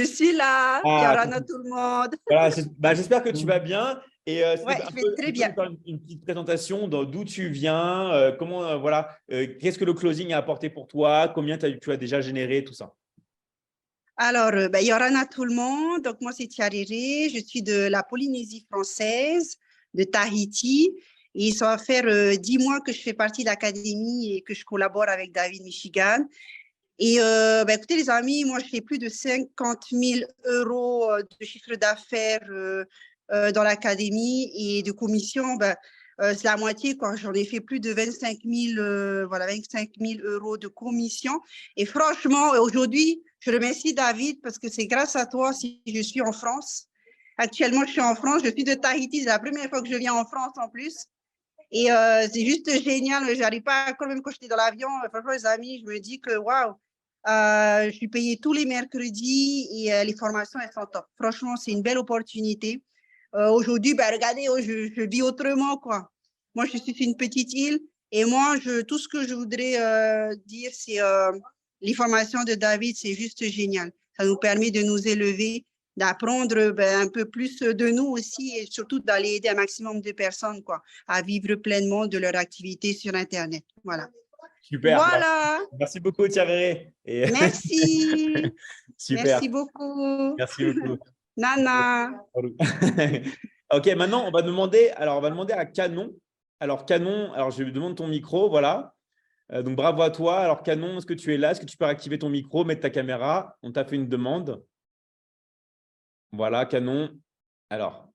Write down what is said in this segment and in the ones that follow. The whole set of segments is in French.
Je suis là, Ah, Yorana tout le monde. voilà, j'espère que tu vas bien. Et Ouais, c'était un je peu, vais très tu peux bien. nous faire une petite présentation d'où tu viens, comment, voilà, qu'est-ce que le closing a apporté pour toi, combien tu as déjà généré, tout ça. Alors, Yorana tout le monde. Donc, moi, c'est Tiaréré. Je suis de la Polynésie française, de Tahiti. Et ça va faire 10 mois que je fais partie de l'académie et que je collabore avec David Michigan. Et écoutez, les amis, moi, je fais plus de 50 000 euros de chiffre d'affaires dans l'académie et de commission. C'est la moitié, quoi. J'en ai fait plus de 25 000, voilà, 25 000 euros de commission. Et franchement, aujourd'hui, je remercie David parce que c'est grâce à toi si je suis en France. Actuellement, je suis en France. Je suis de Tahiti. C'est la première fois que je viens en France en plus. Et c'est juste génial. Je n'arrive pas, quand même, quand j'étais dans l'avion, franchement, les amis, je me dis que waouh, je suis payée tous les mercredis et les formations, elles sont top. Franchement, c'est une belle opportunité. Aujourd'hui, regardez, je vis autrement, quoi. Moi, je suis sur une petite île et moi, tout ce que je voudrais dire, c'est les formations de David, c'est juste génial. Ça nous permet de nous élever, d'apprendre un peu plus de nous aussi et surtout d'aller aider un maximum de personnes, quoi, à vivre pleinement de leur activité sur Internet. Voilà. Super. Voilà. Merci beaucoup, Thierry. Et Merci. super. Merci beaucoup. Merci beaucoup. Nana. Ok, maintenant, on va demander à Canon. Alors, Canon, alors je lui demande ton micro, voilà. Donc, bravo à toi. Alors, Canon, est-ce que tu es là? Est-ce que tu peux activer ton micro, mettre ta caméra? On t'a fait une demande. Voilà, Canon. Alors,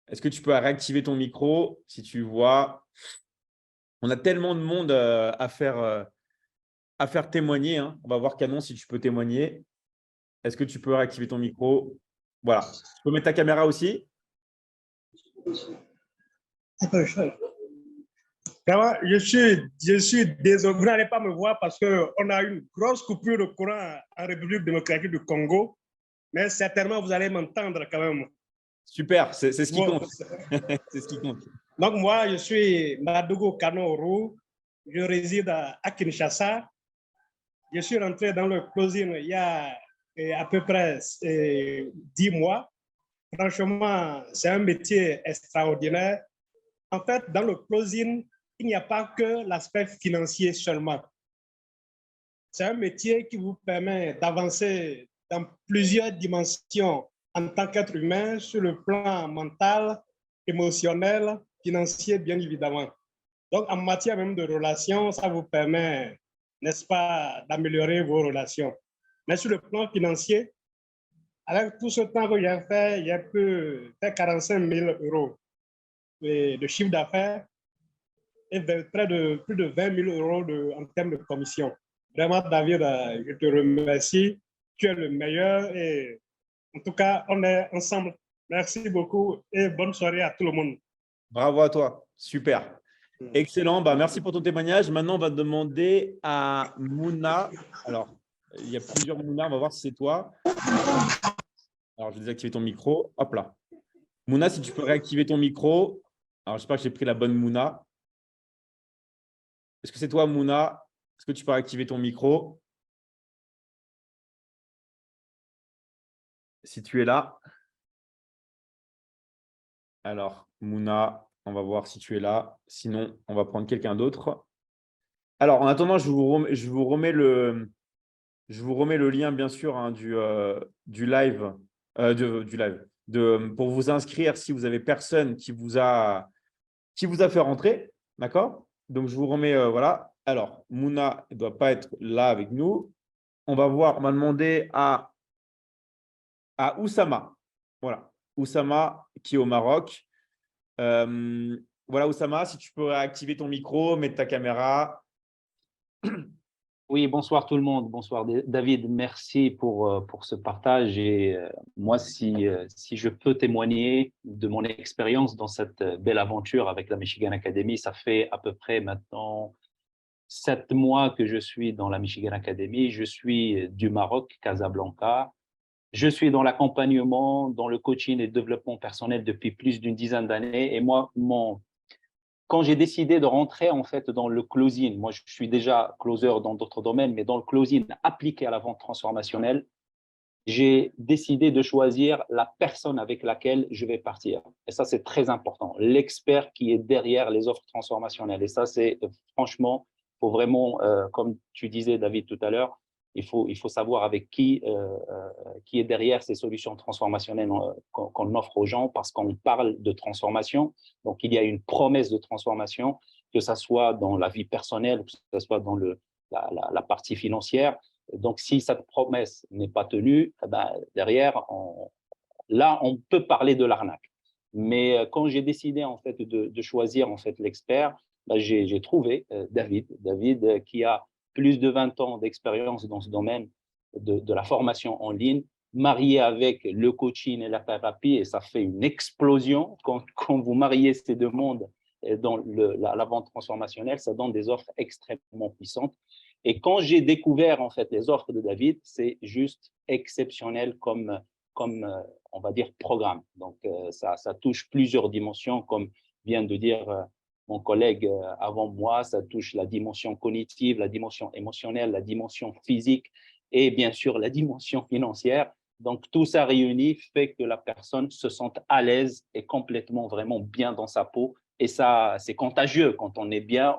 est-ce que tu peux réactiver ton micro si tu vois? On a tellement de monde à faire témoigner, hein. On va voir, Canon, si tu peux témoigner. Est-ce que tu peux réactiver ton micro? Voilà. Tu peux mettre ta caméra aussi? Vraiment, je suis désolé, vous n'allez pas me voir parce qu'on a une grosse coupure de courant en République démocratique du Congo, mais certainement vous allez m'entendre quand même. Super, c'est ce qui Bon, compte. C'est ce qui compte. donc moi, je suis Madougou Kano, je réside à Kinshasa. Je suis rentré dans le closing il y a à peu près 10 mois. Franchement, c'est un métier extraordinaire. En fait, dans le closing, il n'y a pas que l'aspect financier seulement. C'est un métier qui vous permet d'avancer dans plusieurs dimensions en tant qu'être humain, sur le plan mental, émotionnel, financier, bien évidemment. Donc, en matière même de relations, ça vous permet, n'est-ce pas, d'améliorer vos relations. Mais sur le plan financier, avec tout ce temps que j'ai fait, j'ai pu faire 45 000 euros de chiffre d'affaires et plus de 20 000 euros en termes de commission. Vraiment, David, je te remercie. Tu es le meilleur et en tout cas, on est ensemble. Merci beaucoup et bonne soirée à tout le monde. Bravo à toi. Super. Excellent. Merci pour ton témoignage. Maintenant, on va demander à Mouna. Alors, il y a plusieurs Mouna. On va voir si c'est toi. Alors, je vais désactiver ton micro. Hop là. Mouna, si tu peux réactiver ton micro. Alors, j'espère que j'ai pris la bonne Mouna. Est-ce que c'est toi, Mouna? Est-ce que tu peux réactiver ton micro? Si tu es là. Alors, Mouna, on va voir si tu es là. Sinon, on va prendre quelqu'un d'autre. Alors, en attendant, je vous remets le lien, bien sûr, hein, du live, pour vous inscrire si vous avez personne qui vous a fait rentrer. D'accord? Donc, je vous remets, voilà. Alors, Mouna ne doit pas être là avec nous. On va demander à Oussama. Voilà. Oussama qui est au Maroc. Voilà, Oussama, si tu peux réactiver ton micro, mettre ta caméra. Oui, bonsoir tout le monde. Bonsoir David. Merci pour ce partage. Et moi, si je peux témoigner de mon expérience dans cette belle aventure avec la Michigan Academy, ça fait à peu près maintenant 7 mois que je suis dans la Michigan Academy. Je suis du Maroc, Casablanca. Je suis dans l'accompagnement, dans le coaching et le développement personnel depuis plus d'une dizaine d'années. Et moi, quand j'ai décidé de rentrer en fait dans le closing, moi je suis déjà closer dans d'autres domaines, mais dans le closing appliqué à la vente transformationnelle, j'ai décidé de choisir la personne avec laquelle je vais partir. Et ça, c'est très important. L'expert qui est derrière les offres transformationnelles. Et ça, c'est franchement, il faut vraiment, comme tu disais, David, tout à l'heure, il faut savoir avec qui est derrière ces solutions transformationnelles qu'on offre aux gens, parce qu'on parle de transformation. Donc, il y a une promesse de transformation, que ce soit dans la vie personnelle, que ce soit dans la partie financière. Donc, si cette promesse n'est pas tenue, eh ben, derrière, là, on peut parler de l'arnaque. Mais quand j'ai décidé en fait de choisir en fait l'expert, ben, j'ai trouvé David qui a plus de 20 ans d'expérience dans ce domaine de la formation en ligne, marié avec le coaching et la thérapie, et ça fait une explosion. Quand vous mariez ces deux mondes dans la vente transformationnelle, ça donne des offres extrêmement puissantes. Et quand j'ai découvert en fait les offres de David, c'est juste exceptionnel comme on va dire programme. Donc ça touche plusieurs dimensions, comme vient de dire mon collègue avant moi. Ça touche la dimension cognitive, la dimension émotionnelle, la dimension physique et bien sûr la dimension financière. Donc tout ça réuni fait que la personne se sente à l'aise et complètement vraiment bien dans sa peau. Et ça, c'est contagieux. Quand on est bien,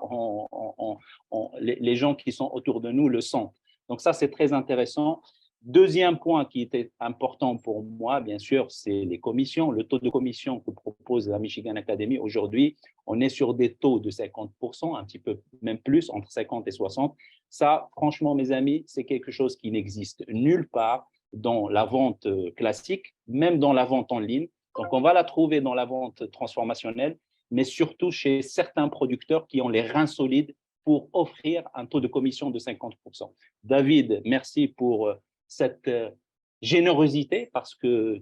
les gens qui sont autour de nous le sentent. Donc ça, c'est très intéressant. Deuxième point qui était important pour moi, bien sûr, c'est les commissions. Le taux de commission que propose la Michigan Academy aujourd'hui, on est sur des taux de 50%, un petit peu même plus, entre 50 et 60. Ça, franchement, mes amis, c'est quelque chose qui n'existe nulle part dans la vente classique, même dans la vente en ligne. Donc, on va la trouver dans la vente transformationnelle, mais surtout chez certains producteurs qui ont les reins solides pour offrir un taux de commission de 50%. David, merci pour cette générosité, parce que,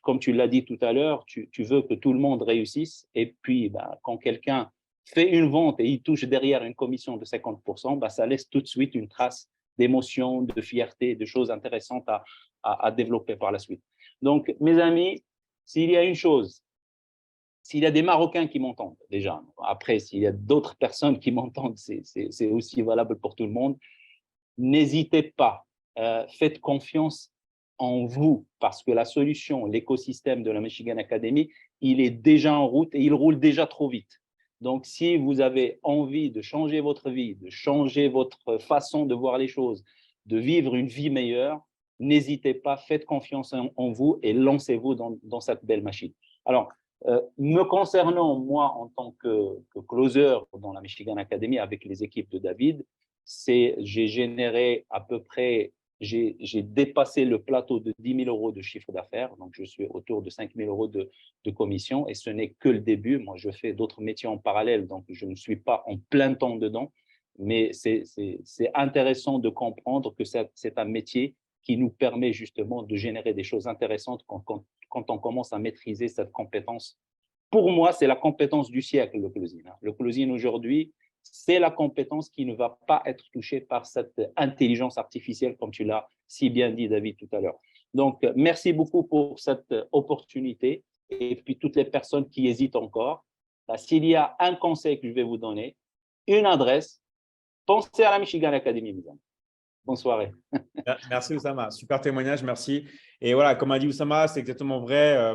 comme tu l'as dit tout à l'heure, tu veux que tout le monde réussisse. Et puis, quand quelqu'un fait une vente et il touche derrière une commission de 50%, ça laisse tout de suite une trace d'émotion, de fierté, de choses intéressantes à développer par la suite. Donc, mes amis, s'il y a une chose, s'il y a des Marocains qui m'entendent déjà, après, s'il y a d'autres personnes qui m'entendent, c'est aussi valable pour tout le monde, n'hésitez pas, faites confiance en vous, parce que la solution, l'écosystème de la Michigan Academy, il est déjà en route et il roule déjà trop vite. Donc, si vous avez envie de changer votre vie, de changer votre façon de voir les choses, de vivre une vie meilleure, n'hésitez pas, faites confiance en vous et lancez-vous dans cette belle machine. Alors, me concernant, moi, en tant que closer dans la Michigan Academy avec les équipes de David, j'ai généré à peu près, j'ai dépassé le plateau de 10 000 euros de chiffre d'affaires. Donc, je suis autour de 5 000 euros de commission, et ce n'est que le début. Moi, je fais d'autres métiers en parallèle, donc je ne suis pas en plein temps dedans. Mais c'est intéressant de comprendre que c'est un métier qui nous permet justement de générer des choses intéressantes quand on commence à maîtriser cette compétence. Pour moi, c'est la compétence du siècle, le closing. Le closing aujourd'hui, c'est la compétence qui ne va pas être touchée par cette intelligence artificielle, comme tu l'as si bien dit, David, tout à l'heure. Donc, merci beaucoup pour cette opportunité. Et puis, toutes les personnes qui hésitent encore, s'il y a un conseil que je vais vous donner, une adresse, pensez à la Michigan Academy, mes amis. Bonne soirée. Merci Oussama, super témoignage, merci. Et voilà, comme a dit Oussama, c'est exactement vrai.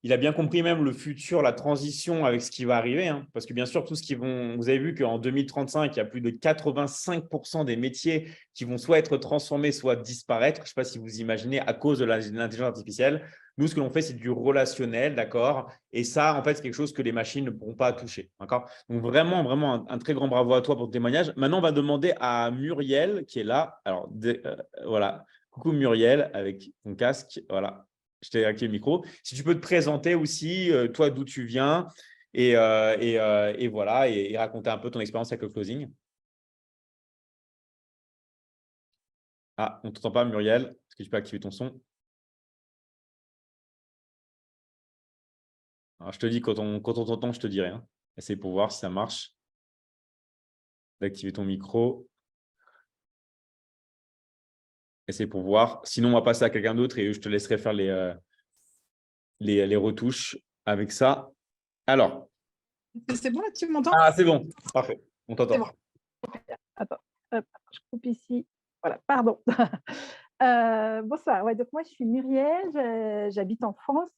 Il a bien compris même le futur, la transition avec ce qui va arriver. Hein, parce que bien sûr, tout ce qui vont… Vous avez vu qu'en 2035, il y a plus de 85% des métiers qui vont soit être transformés, soit disparaître. Je ne sais pas si vous imaginez, à cause de l'intelligence artificielle. Nous, ce que l'on fait, c'est du relationnel, d'accord? Et ça, en fait, c'est quelque chose que les machines ne pourront pas toucher, d'accord? Donc, vraiment, vraiment, un très grand bravo à toi pour ton témoignage. Maintenant, on va demander à Muriel, qui est là. Alors, voilà. Coucou Muriel, avec ton casque. Voilà, je t'ai activé le micro. Si tu peux te présenter aussi, toi, d'où tu viens, et voilà, et raconter un peu ton expérience avec le closing. Ah, on ne t'entend pas, Muriel. Est-ce que tu peux activer ton son? Alors, je te dis, quand on t'entend, je te dirai. Hein. Essaye pour voir si ça marche. D'activer ton micro. Essaye pour voir. Sinon, on va passer à quelqu'un d'autre et je te laisserai faire les retouches avec ça. Alors. C'est bon, tu m'entends? Ah, c'est bon. Parfait. On t'entend. Bon. Attends, hop, je coupe ici. Voilà, pardon. Bonsoir. Ouais, donc moi, je suis Muriel, j'habite en France.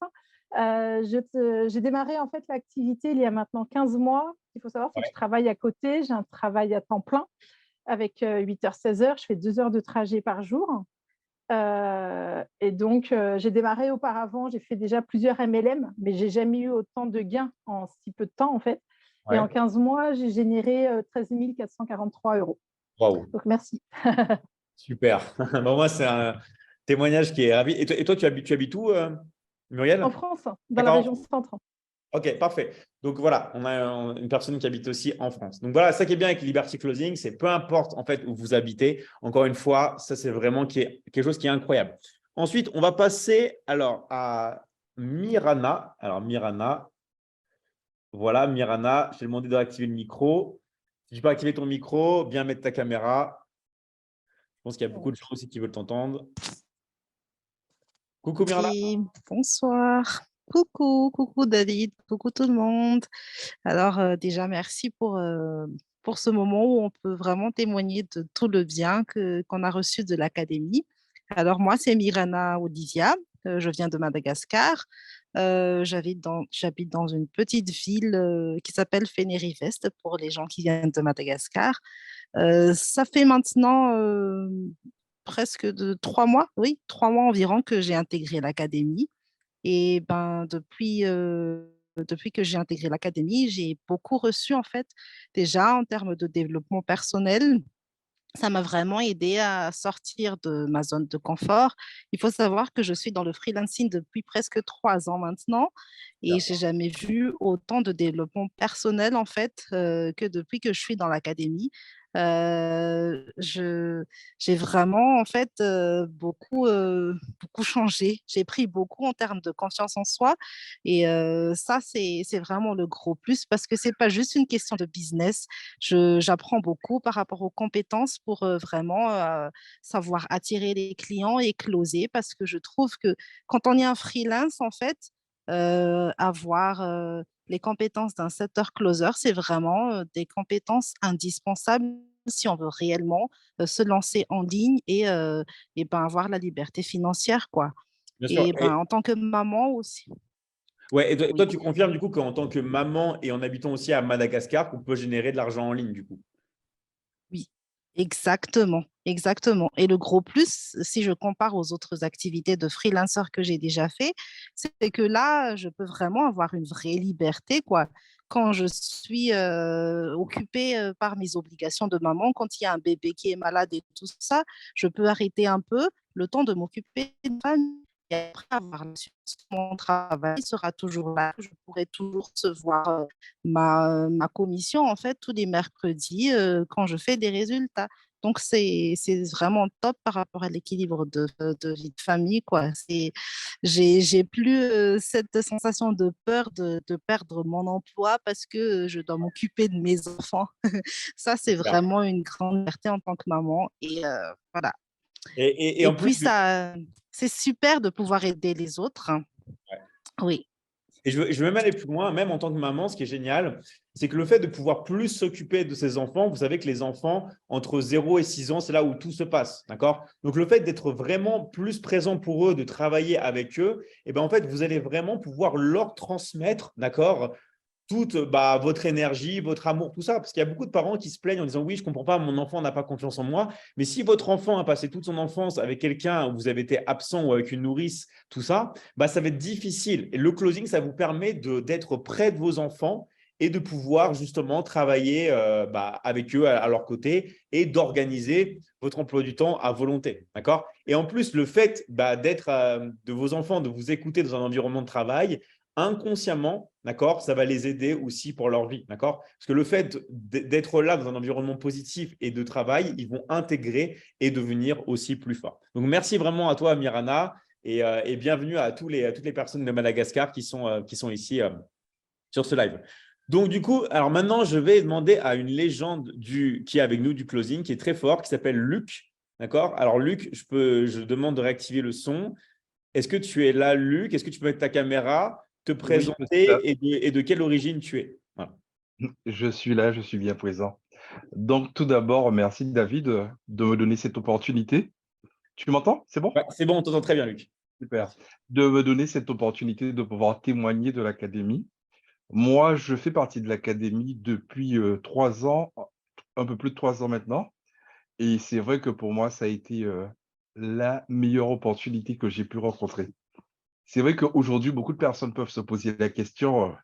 J'ai démarré en fait l'activité il y a maintenant 15 mois. Ce qu'il faut savoir, c'est que je travaille à côté. J'ai un travail à temps plein avec 8h, 16h. Je fais 2 heures de trajet par jour. Et donc, j'ai démarré auparavant. J'ai fait déjà plusieurs MLM, mais j'ai jamais eu autant de gains en si peu de temps en fait. Et en 15 mois, j'ai généré 13 443 €. Waouh, Donc, merci. super. Bon, moi, c'est un témoignage qui est ravi. Et toi, tu habites où, Muriel? En France, dans la D'accord. région centre. Ok, parfait. Donc voilà, on a une personne qui habite aussi en France. Donc voilà, ça qui est bien avec Liberty Closing, c'est peu importe en fait où vous habitez. Encore une fois, ça c'est vraiment quelque chose qui est incroyable. Ensuite, on va passer alors à Mirana. Alors Mirana, voilà Mirana, je t'ai demandé de réactiver le micro. Si tu peux activer ton micro, bien mettre ta caméra. Je pense qu'il y a beaucoup de gens aussi qui veulent t'entendre. Coucou Mirana. Et bonsoir. Coucou David, coucou tout le monde. Alors déjà, merci pour ce moment où on peut vraiment témoigner de tout le bien qu'on a reçu de l'Académie. Alors moi, c'est Mirana Odisia, je viens de Madagascar. J'habite dans une petite ville qui s'appelle Fénérivest pour les gens qui viennent de Madagascar. Ça fait maintenant presque de 3 mois, oui, 3 mois environ que j'ai intégré l'académie. Et ben, depuis que j'ai intégré l'académie, j'ai beaucoup reçu en fait, déjà en termes de développement personnel. Ça m'a vraiment aidé à sortir de ma zone de confort. Il faut savoir que je suis dans le freelancing depuis presque 3 ans maintenant et j'ai jamais vu autant de développement personnel en fait que depuis que je suis dans l'académie. J'ai vraiment en fait beaucoup changé. J'ai pris beaucoup en termes de confiance en soi et ça c'est vraiment le gros plus parce que c'est pas juste une question de business. J'apprends beaucoup par rapport aux compétences pour vraiment savoir attirer les clients et closer parce que je trouve que quand on est un freelance, en fait, avoir les compétences d'un setter closer, c'est vraiment des compétences indispensables si on veut réellement se lancer en ligne et ben, avoir la liberté financière, quoi. Bien sûr. Et ben, en tant que maman aussi. Ouais, et toi, Oui. tu confirmes du coup qu'en tant que maman et en habitant aussi à Madagascar, qu'on peut générer de l'argent en ligne du coup. Oui, exactement, exactement. Et le gros plus, si je compare aux autres activités de freelancer que j'ai déjà fait, c'est que là, je peux vraiment avoir une vraie liberté, quoi. Quand je suis occupée par mes obligations de maman, quand il y a un bébé qui est malade et tout ça, je peux arrêter un peu le temps de m'occuper de ma famille. Et après avoir la suite, mon travail sera toujours là. Je pourrai toujours recevoir ma commission en fait tous les mercredis quand je fais des résultats. Donc, c'est vraiment top par rapport à l'équilibre de vie de famille, quoi. J'ai plus cette sensation de peur de perdre mon emploi parce que je dois m'occuper de mes enfants. Ça, c'est Super. vraiment une grande liberté en tant que maman. Et voilà. Et Et en plus, puis, ça, c'est super de pouvoir aider les autres. ouais. Oui. Et je veux même aller plus loin, même en tant que maman, ce qui est génial, c'est que le fait de pouvoir plus s'occuper de ses enfants, vous savez que les enfants, entre 0 et 6 ans, c'est là où tout se passe, d'accord? Donc, le fait d'être vraiment plus présent pour eux, de travailler avec eux, et ben en fait, vous allez vraiment pouvoir leur transmettre, d'accord, toute votre énergie, votre amour, tout ça. Parce qu'il y a beaucoup de parents qui se plaignent en disant « Oui, je ne comprends pas, mon enfant n'a pas confiance en moi. » Mais si votre enfant a passé toute son enfance avec quelqu'un où vous avez été absent ou avec une nourrice, tout ça, ça va être difficile. Et le closing, ça vous permet d'être près de vos enfants et de pouvoir justement travailler avec eux à leur côté et d'organiser votre emploi du temps à volonté. D'accord? Et en plus, le fait d'être de vos enfants, de vous écouter dans un environnement de travail, inconsciemment, d'accord, ça va les aider aussi pour leur vie, d'accord? Parce que le fait d'être là dans un environnement positif et de travail, ils vont intégrer et devenir aussi plus forts. Donc, merci vraiment à toi, Mirana, et bienvenue à toutes les personnes de Madagascar qui sont ici sur ce live. Donc, du coup, alors maintenant, je vais demander à une légende qui est avec nous du closing, qui est très fort, qui s'appelle Luc, d'accord? Alors, Luc, je demande de réactiver le son. Est-ce que tu es là, Luc? Est-ce que tu peux mettre ta caméra, te Oui, je suis là. présenter et de quelle origine tu es? Voilà. Je suis là, je suis bien présent. Donc, tout d'abord, merci David de me donner cette opportunité Tu m'entends? C'est bon? Ouais, c'est bon, on t'entend très bien, Luc. Super. De me donner cette opportunité de pouvoir témoigner de l'académie. Moi, je fais partie de l'académie depuis 3 ans, un peu plus de 3 ans maintenant. Et c'est vrai que pour moi, ça a été la meilleure opportunité que j'ai pu rencontrer. C'est vrai qu'aujourd'hui, beaucoup de personnes peuvent se poser la question,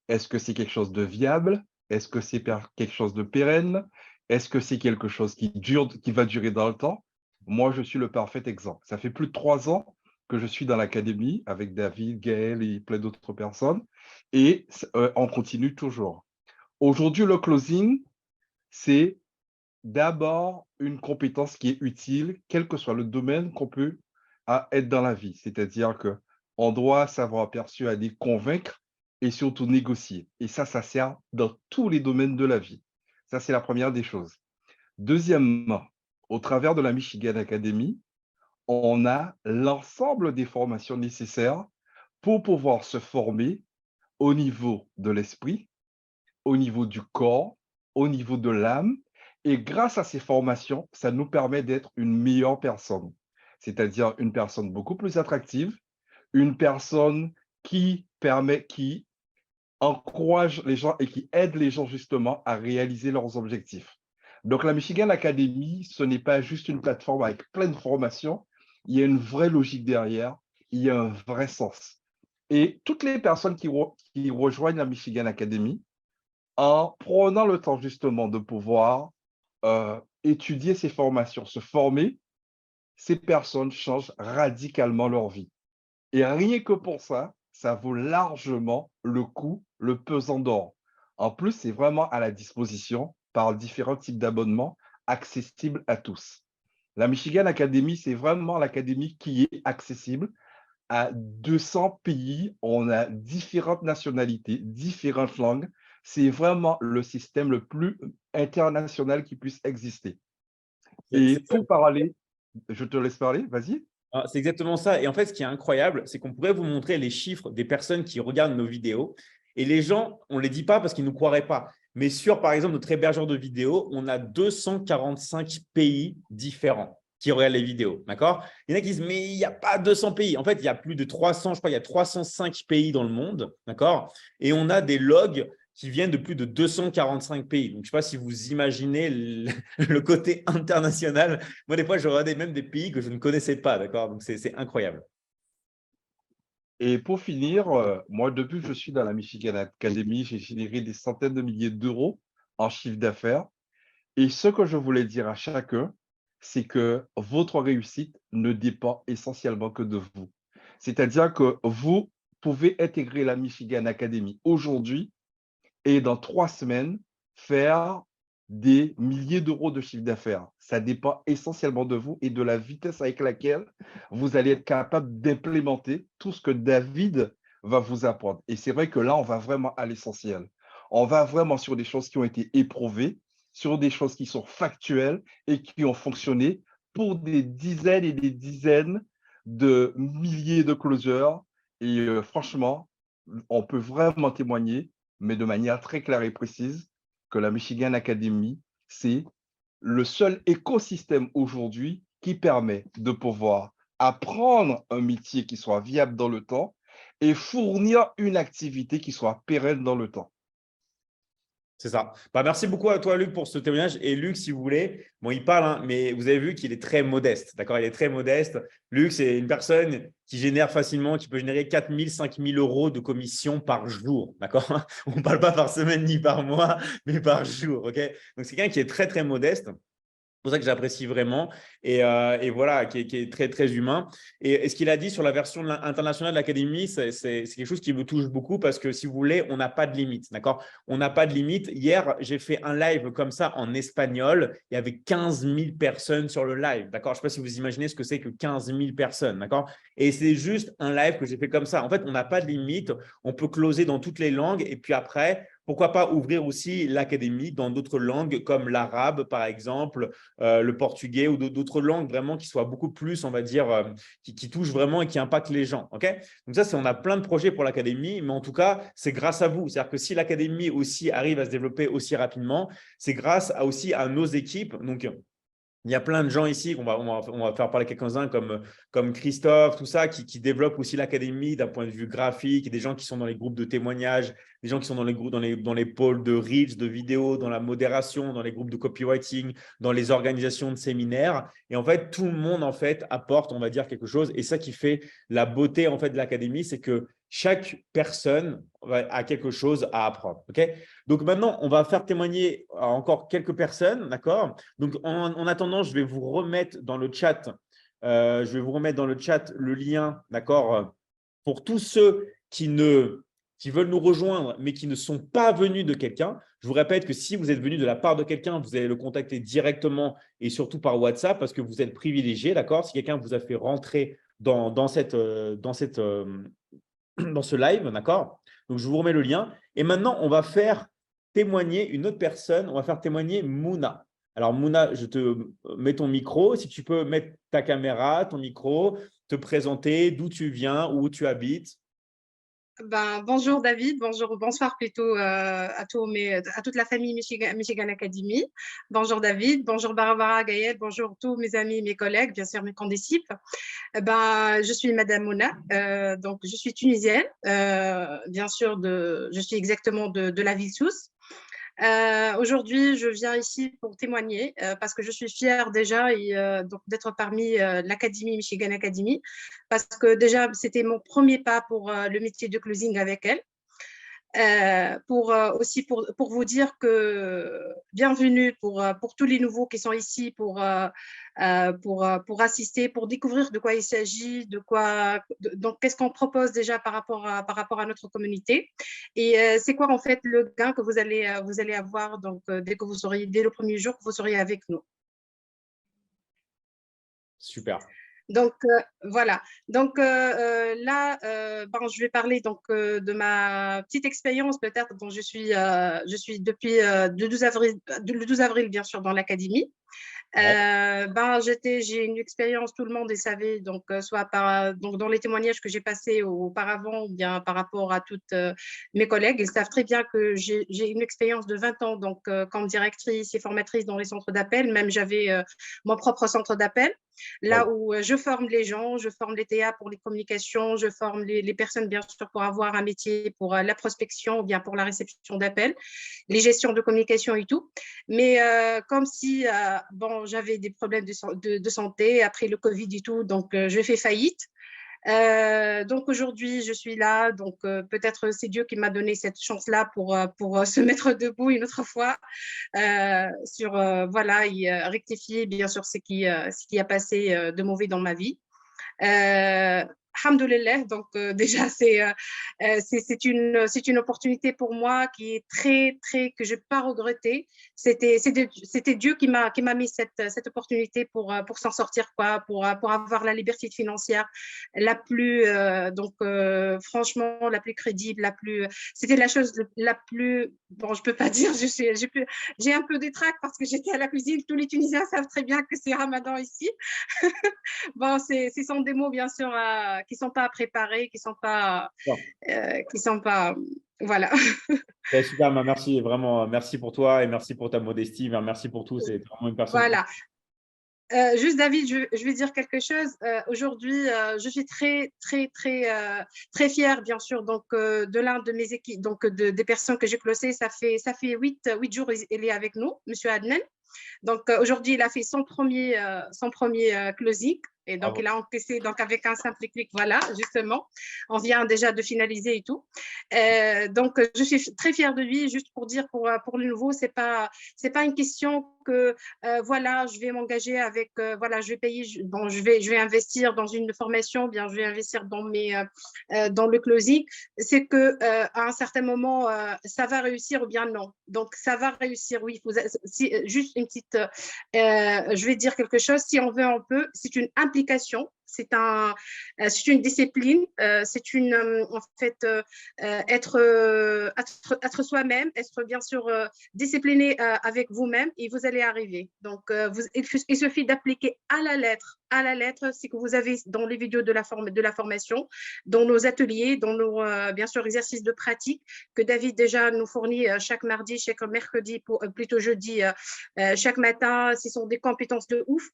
est-ce que c'est quelque chose de viable? Est-ce que c'est quelque chose de pérenne? Est-ce que c'est quelque chose qui dure, qui va durer dans le temps? Moi, je suis le parfait exemple. Ça fait plus de 3 ans que je suis dans l'académie avec David, Gaël et plein d'autres personnes. Et on continue toujours. Aujourd'hui, le closing, c'est d'abord une compétence qui est utile, quel que soit le domaine qu'on peut être dans la vie. C'est-à-dire que on doit savoir persuader, convaincre et surtout négocier. Et ça sert dans tous les domaines de la vie. Ça, c'est la première des choses. Deuxièmement, au travers de la Michigan Academy, on a l'ensemble des formations nécessaires pour pouvoir se former au niveau de l'esprit, au niveau du corps, au niveau de l'âme. Et grâce à ces formations, ça nous permet d'être une meilleure personne, c'est-à-dire une personne beaucoup plus attractive, une personne qui encourage les gens et qui aide les gens justement à réaliser leurs objectifs. Donc la Michigan Academy, ce n'est pas juste une plateforme avec plein de formations, il y a une vraie logique derrière, il y a un vrai sens. Et toutes les personnes qui rejoignent la Michigan Academy, en prenant le temps justement de pouvoir étudier ces formations, se former, ces personnes changent radicalement leur vie. Et rien que pour ça, ça vaut largement le coup, le pesant d'or. En plus, c'est vraiment à la disposition par différents types d'abonnements accessibles à tous. La Michigan Academy, c'est vraiment l'académie qui est accessible à 200 pays. On a différentes nationalités, différentes langues. C'est vraiment le système le plus international qui puisse exister. Et pour parler, je te laisse parler, vas-y. C'est exactement ça. Et en fait, ce qui est incroyable, c'est qu'on pourrait vous montrer les chiffres des personnes qui regardent nos vidéos. Et les gens, on ne les dit pas parce qu'ils ne nous croiraient pas. Mais sur, par exemple, notre hébergeur de vidéos, on a 245 pays différents qui regardent les vidéos. D'accord? Il y en a qui disent, mais il n'y a pas 200 pays. En fait, il y a plus de 300, je crois, il y a 305 pays dans le monde. D'accord? Et on a des logs qui viennent de plus de 245 pays. Donc, je ne sais pas si vous imaginez le côté international. Moi, des fois, je regardais même des pays que je ne connaissais pas. D'accord? Donc, c'est incroyable. Et pour finir, moi, depuis que je suis dans la Michigan Academy, j'ai généré des centaines de milliers d'euros en chiffre d'affaires. Et ce que je voulais dire à chacun, c'est que votre réussite ne dépend essentiellement que de vous. C'est-à-dire que vous pouvez intégrer la Michigan Academy aujourd'hui et dans 3 semaines, faire des milliers d'euros de chiffre d'affaires. Ça dépend essentiellement de vous et de la vitesse avec laquelle vous allez être capable d'implémenter tout ce que David va vous apprendre. Et c'est vrai que là, on va vraiment à l'essentiel. On va vraiment sur des choses qui ont été éprouvées, sur des choses qui sont factuelles et qui ont fonctionné pour des dizaines et des dizaines de milliers de closers. Et franchement, on peut vraiment témoigner, mais de manière très claire et précise, que la Michigan Academy, c'est le seul écosystème aujourd'hui qui permet de pouvoir apprendre un métier qui soit viable dans le temps et fournir une activité qui soit pérenne dans le temps. C'est ça. Merci beaucoup à toi, Luc, pour ce témoignage. Et Luc, si vous voulez, bon, il parle, hein, mais vous avez vu qu'il est très modeste. D'accord? Il est très modeste. Luc, c'est une personne qui génère facilement, qui peut générer 4 000, 5 000 euros de commission par jour. D'accord? On ne parle pas par semaine ni par mois, mais par jour. OK? Donc, c'est quelqu'un qui est très, très modeste. C'est pour ça que j'apprécie vraiment et voilà, qui est très, très humain. Et ce qu'il a dit sur la version internationale de l'Académie, c'est quelque chose qui me touche beaucoup parce que si vous voulez, on n'a pas de limite. D'accord? On n'a pas de limite. Hier, j'ai fait un live comme ça en espagnol. Il y avait 15 000 personnes sur le live. D'accord? Je ne sais pas si vous imaginez ce que c'est que 15 000 personnes. D'accord? Et c'est juste un live que j'ai fait comme ça. En fait, on n'a pas de limite. On peut closer dans toutes les langues et puis après, pourquoi pas ouvrir aussi l'académie dans d'autres langues comme l'arabe, par exemple, le portugais ou d'autres langues vraiment qui soient beaucoup plus, on va dire, qui touchent vraiment et qui impactent les gens. Okay? Donc ça, on a plein de projets pour l'académie, mais en tout cas, c'est grâce à vous. C'est-à-dire que si l'académie aussi arrive à se développer aussi rapidement, c'est grâce aussi à nos équipes. Donc, Il y a plein de gens ici, on va faire parler quelques-uns comme Christophe, tout ça, qui développent aussi l'académie d'un point de vue graphique, et des gens qui sont dans les groupes de témoignages, des gens qui sont dans les groupes, dans les pôles de reels, de vidéos, dans la modération, dans les groupes de copywriting, dans les organisations de séminaires. Et en fait, tout le monde en fait apporte, on va dire, quelque chose. Et ça qui fait la beauté en fait de l'académie, c'est que chaque personne a quelque chose à apprendre. Okay, donc maintenant, on va faire témoigner encore quelques personnes, d'accord? Donc en attendant, je vais vous remettre dans le chat, le lien, d'accord, pour tous ceux qui veulent nous rejoindre, mais qui ne sont pas venus de quelqu'un. Je vous répète que si vous êtes venu de la part de quelqu'un, vous allez le contacter directement et surtout par WhatsApp parce que vous êtes privilégié, d'accord? Si quelqu'un vous a fait rentrer dans ce live, d'accord? Donc, je vous remets le lien. Et maintenant, on va faire témoigner une autre personne. On va faire témoigner Mouna. Alors, Mouna, je te mets ton micro. Si tu peux mettre ta caméra, ton micro, te présenter, d'où tu viens, où tu habites. Bonjour David, bonsoir plutôt à toute la famille Michigan Academy. Bonjour David, bonjour Barbara, Gaël, bonjour tous mes amis, mes collègues, bien sûr mes condisciples. Je suis Madame Mouna, donc je suis tunisienne, bien sûr, je suis exactement de la ville Sousse. Aujourd'hui, je viens ici pour témoigner parce que je suis fière déjà donc d'être parmi l'Académie Michigan Academy parce que déjà, c'était mon premier pas pour le métier de closing avec elle. Aussi pour vous dire que bienvenue pour tous les nouveaux qui sont ici pour assister, pour découvrir de quoi il s'agit, donc qu'est-ce qu'on propose déjà par rapport à notre communauté et c'est quoi en fait le gain que vous allez avoir donc dès le premier jour que vous serez avec nous. Super. Donc voilà. Donc là, je vais parler donc de ma petite expérience peut-être dont je suis depuis le 12 avril bien sûr dans l'académie. J'ai une expérience, tout le monde le savait, donc soit donc dans les témoignages que j'ai passés auparavant, ou bien par rapport à toutes mes collègues, ils savent très bien que j'ai une expérience de 20 ans, donc comme directrice et formatrice dans les centres d'appel, même j'avais mon propre centre d'appel, là où je forme les gens, je forme les TA pour les communications, je forme les personnes bien sûr pour avoir un métier pour la prospection ou bien pour la réception d'appels, les gestions de communication et tout, mais comme si j'avais des problèmes de santé après le Covid et tout, donc je fais faillite. Donc aujourd'hui, je suis là. Donc peut-être c'est Dieu qui m'a donné cette chance-là pour se mettre debout une autre fois et rectifier bien sûr ce qui a passé de mauvais dans ma vie. Alhamdoulilah, donc déjà c'est une opportunité pour moi qui est que je ne vais pas regretter. C'était Dieu qui m'a mis cette opportunité pour s'en sortir pour avoir la liberté financière la plus franchement la plus crédible, c'était la chose la plus je peux pas dire, j'ai un peu de trac parce que j'étais à la cuisine, tous les Tunisiens savent très bien que c'est Ramadan ici. Ce sont des mots bien sûr qui sont pas préparés, qui sont pas voilà. Super, merci vraiment, merci pour toi et merci pour ta modestie, merci pour tout, c'est vraiment une personne. Voilà. Juste David, je vais dire quelque chose. Aujourd'hui, je suis très fière, bien sûr, donc de l'un de mes équipes, donc des personnes que j'ai closées. Ça fait 8 jours, il est avec nous, Monsieur Adnan. Donc aujourd'hui, il a fait son premier closing. Et donc, il a encaissé donc, avec un simple clic, voilà, justement. On vient déjà de finaliser et tout. Donc, je suis très fière de lui, juste pour dire pour le nouveau, c'est pas une question que, voilà, je vais m'engager avec, voilà, je vais payer, je vais investir dans une formation, bien, je vais investir dans le closing. C'est que à un certain moment, ça va réussir ou bien non. Donc, ça va réussir, oui. Juste une petite, je vais dire quelque chose, si on veut, on peut. C'est une implication, c'est une discipline, c'est en fait être soi-même, être bien sûr discipliné avec vous-même et vous allez arriver. Donc, il suffit d'appliquer à la lettre ce que vous avez dans les vidéos de la formation, dans nos ateliers, dans nos, bien sûr, exercices de pratique que David déjà nous fournit chaque mardi, chaque mercredi, plutôt jeudi, chaque matin. Ce sont des compétences de ouf.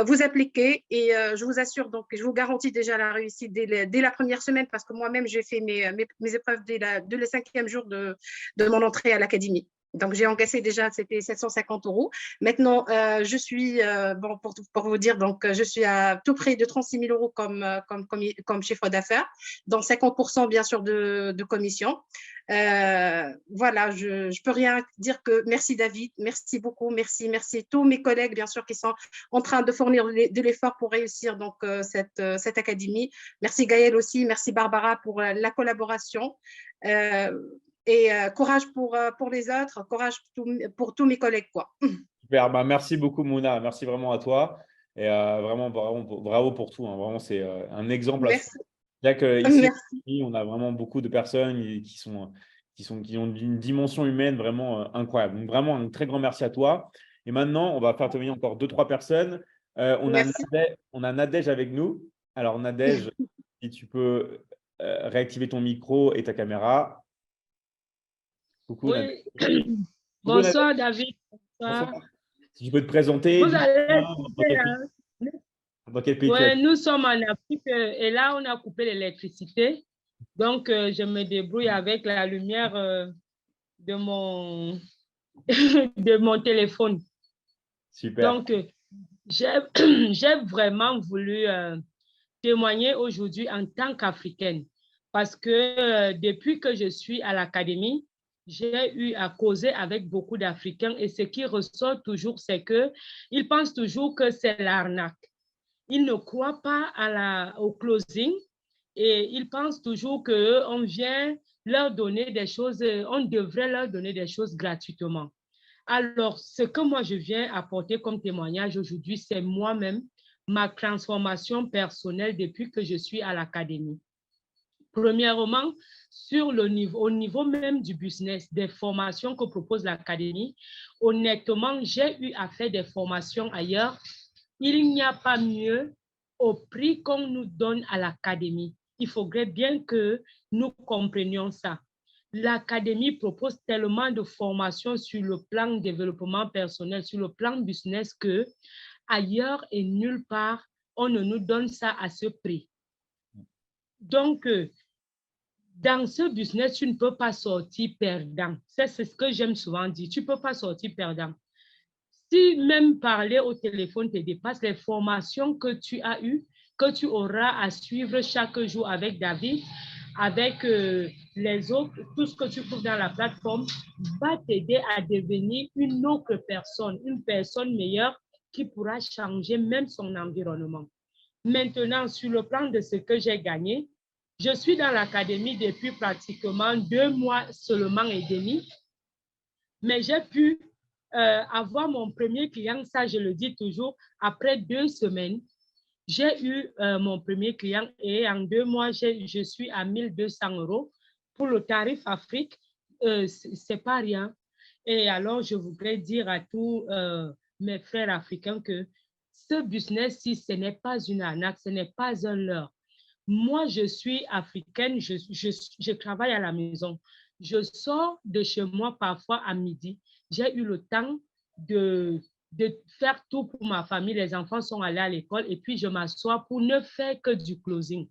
Vous appliquez et je vous assure, donc je vous garantis déjà la réussite dès la première semaine parce que moi-même, j'ai fait mes épreuves dès le 5e jour de mon entrée à l'académie. Donc, j'ai encaissé déjà, c'était 750 €. Maintenant, je suis, bon, pour vous dire, donc, je suis à tout près de 36 000 € comme chiffre d'affaires, dont 50% bien sûr de commission. Voilà, je ne peux rien dire que merci David, merci beaucoup, merci tous mes collègues bien sûr qui sont en train de fournir de l'effort pour réussir donc cette académie. Merci Gaëlle aussi, merci Barbara pour la collaboration. Et courage pour les autres, courage pour tous mes collègues, quoi. Super, bah, merci beaucoup Mouna, merci vraiment à toi et vraiment bravo pour tout, hein. Vraiment c'est un exemple. Merci. Ici, on a vraiment beaucoup de personnes qui ont une dimension humaine vraiment incroyable. Donc vraiment un très grand merci à toi. Et maintenant, on va faire intervenir encore 2-3 personnes. On a Nadège avec nous. Alors Nadège, si tu peux réactiver ton micro et ta caméra. Coucou, oui. Bonsoir David. Bonsoir. Si tu peux te présenter. Vous allez dans quel pays ouais, nous sommes en Afrique et là, on a coupé l'électricité. Donc, je me débrouille avec la lumière de mon téléphone. Super. Donc, j'ai vraiment voulu témoigner aujourd'hui en tant qu'Africaine parce que depuis que je suis à l'académie, j'ai eu à causer avec beaucoup d'Africains et ce qui ressort toujours, c'est qu'ils pensent toujours que c'est l'arnaque. Ils ne croient pas au closing et ils pensent toujours qu'on vient leur donner des choses, on devrait leur donner des choses gratuitement. Alors, ce que moi je viens apporter comme témoignage aujourd'hui, c'est moi-même, ma transformation personnelle depuis que je suis à l'académie. Premièrement, au niveau même du business, des formations que propose l'académie, honnêtement, j'ai eu à faire des formations ailleurs. Il n'y a pas mieux au prix qu'on nous donne à l'académie. Il faudrait bien que nous comprenions ça. L'académie propose tellement de formations sur le plan développement personnel, sur le plan business que ailleurs et nulle part, on ne nous donne ça à ce prix. Donc, dans ce business, tu ne peux pas sortir perdant. C'est ce que j'aime souvent dire. Tu ne peux pas sortir perdant. Si même parler au téléphone te dépasse, les formations que tu as eues, que tu auras à suivre chaque jour avec David, avec les autres, tout ce que tu trouves dans la plateforme va t'aider à devenir une autre personne, une personne meilleure qui pourra changer même son environnement. Maintenant, sur le plan de ce que j'ai gagné, je suis dans l'académie depuis pratiquement 2 mois seulement et demi, mais j'ai pu avoir mon premier client, ça je le dis toujours, après 2 semaines, j'ai eu mon premier client et en 2 mois, je suis à 1 200 €. Pour le tarif Afrique, c'est pas rien. Et alors, je voudrais dire à tous mes frères africains que ce business-ci, ce n'est pas une arnaque, ce n'est pas un leurre. Moi, je suis africaine, je travaille à la maison. Je sors de chez moi parfois à midi. J'ai eu le temps de faire tout pour ma famille. Les enfants sont allés à l'école et puis je m'assois pour ne faire que du closing.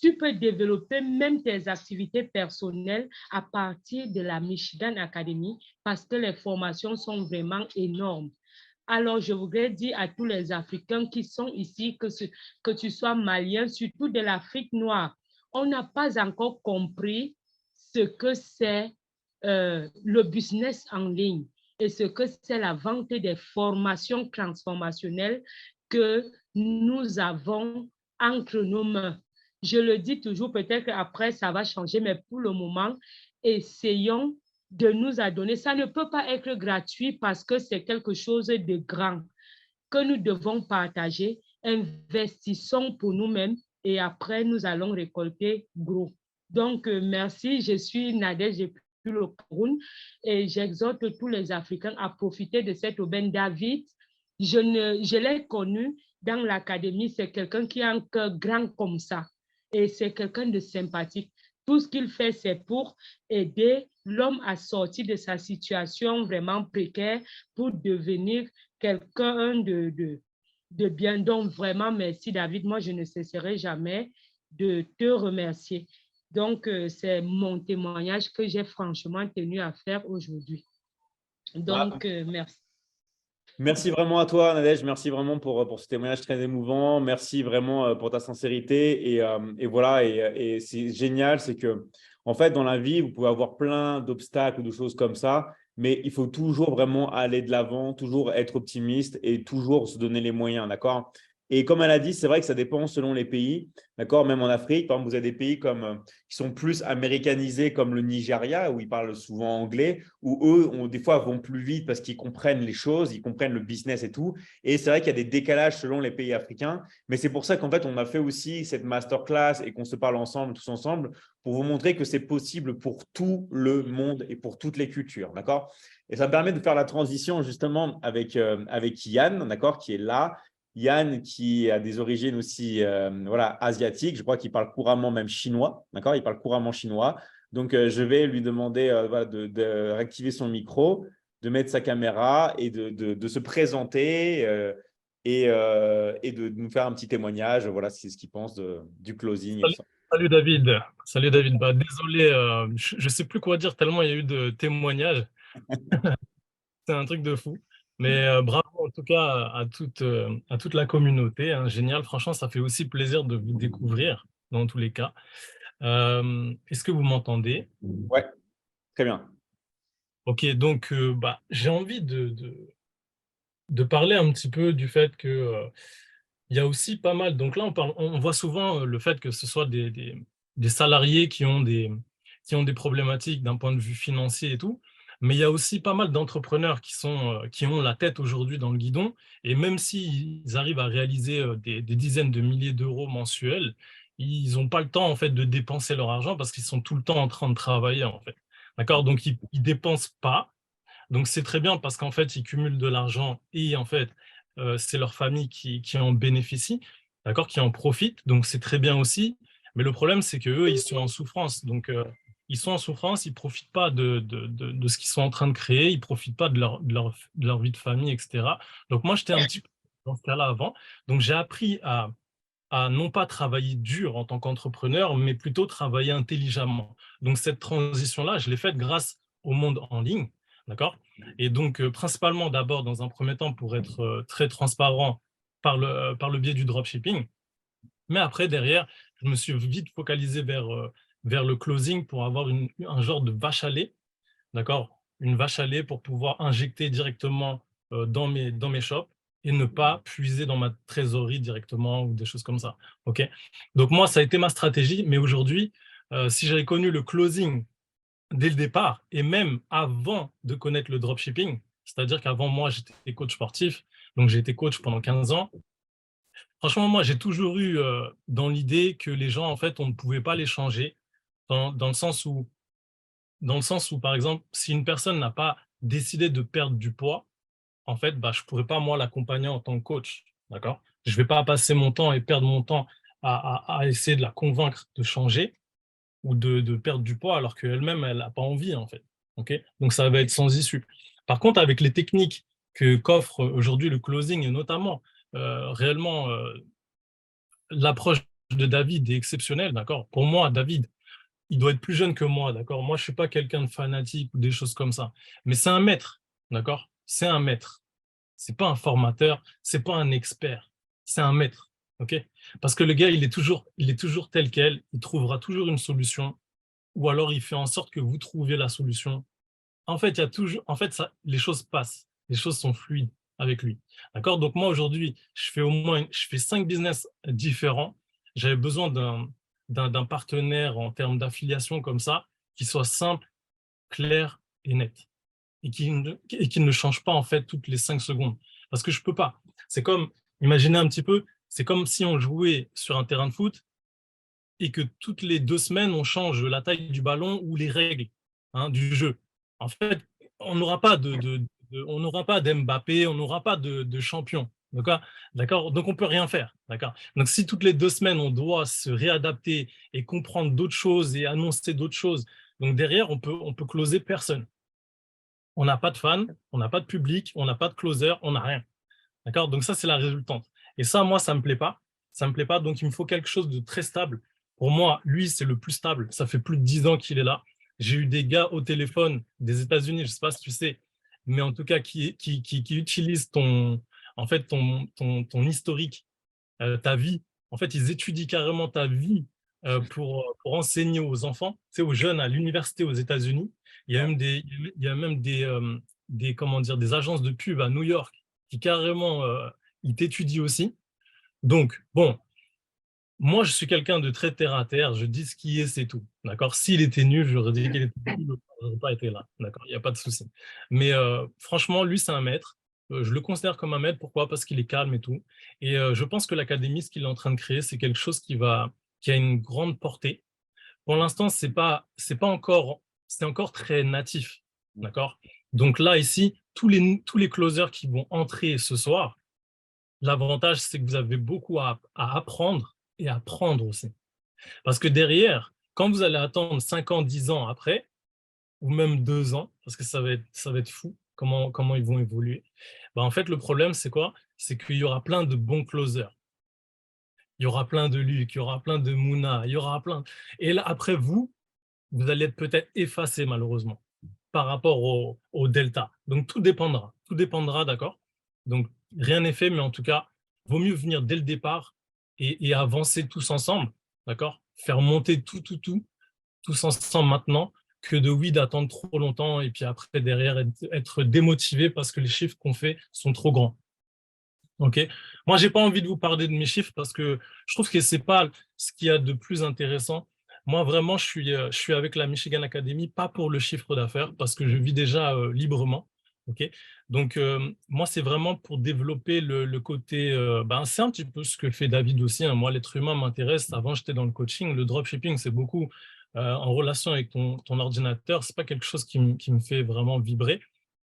Tu peux développer même tes activités personnelles à partir de la Michigan Academy parce que les formations sont vraiment énormes. Alors, je voudrais dire à tous les Africains qui sont ici, que tu sois malien, surtout de l'Afrique noire, on n'a pas encore compris ce que c'est le business en ligne et ce que c'est la vente des formations transformationnelles que nous avons entre nos mains. Je le dis toujours, peut-être qu'après, ça va changer, mais pour le moment, essayons de nous adonner. Ça ne peut pas être gratuit parce que c'est quelque chose de grand que nous devons partager. investissons pour nous-mêmes et après, nous allons récolter gros. Donc, merci. Je suis Nadège depuis le Cameroun et j'exhorte tous les Africains à profiter de cette aubaine. David, je l'ai connu dans l'académie. C'est quelqu'un qui a un cœur grand comme ça et c'est quelqu'un de sympathique. Tout ce qu'il fait, c'est pour aider l'homme à sortir de sa situation vraiment précaire pour devenir quelqu'un de bien. Donc, vraiment, merci David. Moi, je ne cesserai jamais de te remercier. Donc, c'est mon témoignage que j'ai franchement tenu à faire aujourd'hui. Donc, merci. Merci vraiment à toi, Nadège. Merci vraiment pour ce témoignage très émouvant. Merci vraiment pour ta sincérité. Et voilà, et c'est génial, c'est que, en fait, dans la vie, vous pouvez avoir plein d'obstacles ou de choses comme ça, mais il faut toujours vraiment aller de l'avant, toujours être optimiste et toujours se donner les moyens, d'accord? Et comme elle a dit, c'est vrai que ça dépend selon les pays, d'accord? Même en Afrique, par exemple, vous avez des pays qui sont plus américanisés, comme le Nigeria, où ils parlent souvent anglais, où eux, des fois, vont plus vite parce qu'ils comprennent les choses, ils comprennent le business et tout. Et c'est vrai qu'il y a des décalages selon les pays africains. Mais c'est pour ça qu'en fait, on a fait aussi cette masterclass et qu'on se parle ensemble, tous ensemble, pour vous montrer que c'est possible pour tout le monde et pour toutes les cultures, d'accord? Et ça me permet de faire la transition justement avec Yann, d'accord, qui est là. Yann, qui a des origines aussi voilà, asiatiques, je crois qu'il parle couramment même chinois, d'accord? Il parle couramment chinois. Donc, je vais lui demander voilà, de réactiver son micro, de mettre sa caméra et de se présenter et de nous faire un petit témoignage. Voilà, c'est ce qu'il pense du closing. Salut David. Salut David. Bah, désolé, je ne sais plus quoi dire tellement il y a eu de témoignages. C'est un truc de fou. Mais bravo en tout cas à toute la communauté, hein. Génial, franchement, ça fait aussi plaisir de vous découvrir dans tous les cas. Est-ce que vous m'entendez? Ouais, très bien. Ok, donc bah, j'ai envie de parler un petit peu du fait que il y a aussi pas mal. Donc là, on voit souvent le fait que ce soit des salariés qui ont des problématiques d'un point de vue financier et tout. Mais il y a aussi pas mal d'entrepreneurs qui ont la tête aujourd'hui dans le guidon. Et même s'ils arrivent à réaliser des dizaines de milliers d'euros mensuels, ils n'ont pas le temps en fait de dépenser leur argent parce qu'ils sont tout le temps en train de travailler en fait. D'accord? Donc ils dépensent pas. Donc c'est très bien parce qu'en fait ils cumulent de l'argent et en fait c'est leur famille qui en bénéficie, d'accord, qui en profite. Donc c'est très bien aussi. Mais le problème c'est que eux ils sont en souffrance. Donc ils sont en souffrance, ils ne profitent pas de ce qu'ils sont en train de créer, ils ne profitent pas de leur vie de famille, etc. Donc moi, j'étais un petit peu dans ce cas-là avant. Donc j'ai appris à non pas travailler dur en tant qu'entrepreneur, mais plutôt travailler intelligemment. Donc cette transition-là, je l'ai faite grâce au monde en ligne, d'accord? Et donc principalement d'abord, dans un premier temps, pour être très transparent par le biais du dropshipping. Mais après, derrière, je me suis vite focalisé vers le closing pour avoir un genre de vache à lait, d'accord? Une vache à lait pour pouvoir injecter directement dans mes shops et ne pas puiser dans ma trésorerie directement ou des choses comme ça. Ok? Donc moi, ça a été ma stratégie, mais aujourd'hui, si j'avais connu le closing dès le départ et même avant de connaître le dropshipping, c'est-à-dire qu'avant moi, j'étais coach sportif, donc j'ai été coach pendant 15 ans. Franchement, moi, j'ai toujours eu dans l'idée que les gens, en fait, on ne pouvait pas les changer dans le sens où, par exemple, si une personne n'a pas décidé de perdre du poids, en fait, bah, je ne pourrais pas, moi, l'accompagner en tant que coach. D'accord? Je ne vais pas passer mon temps et perdre mon temps à essayer de la convaincre de changer ou de perdre du poids alors qu'elle-même, elle n'a pas envie, en fait. Okay? Donc, ça va être sans issue. Par contre, avec les techniques qu'offre aujourd'hui le closing, et notamment réellement, l'approche de David est exceptionnelle, d'accord? Pour moi, David, il doit être plus jeune que moi, d'accord? Moi, je ne suis pas quelqu'un de fanatique ou des choses comme ça. Mais c'est un maître, d'accord? C'est un maître. Ce n'est pas un formateur, ce n'est pas un expert. C'est un maître, ok? Parce que le gars, il est toujours tel quel, il trouvera toujours une solution, ou alors il fait en sorte que vous trouviez la solution. En fait, les choses passent, les choses sont fluides avec lui. D'accord? Donc moi, aujourd'hui, je fais 5 business différents. J'avais besoin d'un partenaire en termes d'affiliation comme ça, qui soit simple, clair et net. Et qui ne change pas en fait toutes les 5 secondes. Parce que je ne peux pas. C'est comme, imaginez un petit peu, C'est comme si on jouait sur un terrain de foot et que toutes les 2 semaines, on change la taille du ballon ou les règles du jeu. En fait, on n'aura pas on n'aura pas d'Mbappé, on n'aura pas de champion. D'accord. Donc, on ne peut rien faire. D'accord. Donc, si toutes les 2 semaines, on doit se réadapter et comprendre d'autres choses et annoncer d'autres choses, donc derrière, on peut closer personne. On n'a pas de fans, on n'a pas de public, on n'a pas de closer, on n'a rien. D'accord. Donc, ça, c'est la résultante. Et ça, moi, ça ne me plaît pas. Ça ne me plaît pas. Donc, il me faut quelque chose de très stable. Pour moi, lui, c'est le plus stable. Ça fait plus de 10 ans qu'il est là. J'ai eu des gars au téléphone des États-Unis, je ne sais pas si tu sais, mais en tout cas, qui utilisent en fait, ton historique, ta vie. En fait, ils étudient carrément ta vie pour enseigner aux enfants, aux jeunes à l'université aux États-Unis. Il y a même comment dire, des agences de pub à New York qui carrément, ils t'étudient aussi. Donc, bon, moi, je suis quelqu'un de très terre à terre. Je dis ce qui est, c'est tout. D'accord. S'il était nul, j'aurais dit qu'il était nul, je n'aurais pas été là. D'accord. Il n'y a pas de souci. Mais franchement, lui, c'est un maître. Je le considère comme un maître. Pourquoi? Parce qu'il est calme et tout. Et je pense que l'académie, ce qu'il est en train de créer, c'est quelque chose qui a une grande portée. Pour l'instant, c'est encore très natif. D'accord. Donc là, ici, tous les closers qui vont entrer ce soir, l'avantage, c'est que vous avez beaucoup à apprendre et à prendre aussi. Parce que derrière, quand vous allez attendre 5 ans, 10 ans après, ou même 2 ans, parce que ça va être fou comment ils vont évoluer, en fait, le problème, c'est quoi? C'est qu'il y aura plein de bons closers. Il y aura plein de Luc, il y aura plein de Mouna, il y aura plein. Et là, après vous allez être peut-être effacé, malheureusement, par rapport au delta. Donc, tout dépendra, d'accord? Donc, rien n'est fait, mais en tout cas, vaut mieux venir dès le départ et avancer tous ensemble, d'accord? Faire monter tous ensemble maintenant, que d'attendre trop longtemps et puis après, derrière, être démotivé parce que les chiffres qu'on fait sont trop grands. Ok. Moi, j'ai pas envie de vous parler de mes chiffres parce que je trouve que c'est pas ce qu'il y a de plus intéressant. Moi, vraiment, je suis avec la Michigan Academy, pas pour le chiffre d'affaires, parce que je vis déjà librement. Ok. Donc, moi, c'est vraiment pour développer le côté. C'est un petit peu ce que fait David aussi. Moi, l'être humain m'intéresse. Avant, j'étais dans le coaching. Le dropshipping, c'est beaucoup en relation avec ton ordinateur. C'est pas quelque chose qui me fait vraiment vibrer.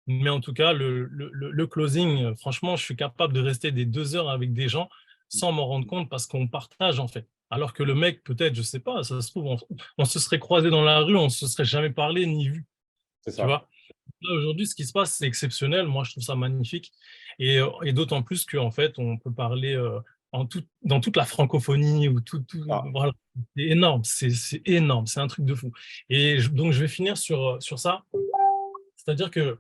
Mais en tout cas, le closing, franchement, je suis capable de rester des 2 heures avec des gens sans m'en rendre compte parce qu'on partage en fait. Alors que le mec, peut-être, je ne sais pas, ça se trouve, on se serait croisé dans la rue, on ne se serait jamais parlé ni vu. C'est Tu ça. vois? Là, aujourd'hui, ce qui se passe, c'est exceptionnel. Moi, je trouve ça magnifique. Et d'autant plus qu'en fait, on peut parler dans toute la francophonie ou voilà. C'est énorme, c'est énorme, c'est un truc de fou. Et donc, je vais finir sur ça. C'est-à-dire que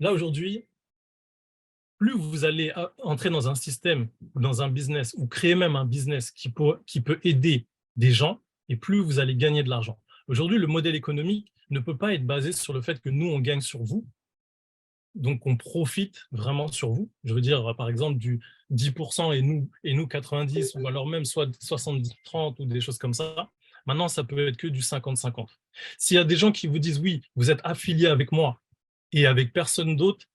là, aujourd'hui, plus vous allez entrer dans un système, dans un business, ou créer même un business qui peut aider des gens, et plus vous allez gagner de l'argent. Aujourd'hui, le modèle économique ne peut pas être basé sur le fait que nous, on gagne sur vous, donc on profite vraiment sur vous. Je veux dire, par exemple, du 10% et nous 90%, ou alors même soit 70-30 ou des choses comme ça. Maintenant, ça peut être que du 50-50. S'il y a des gens qui vous disent, oui, vous êtes affilié avec moi et avec personne d'autre,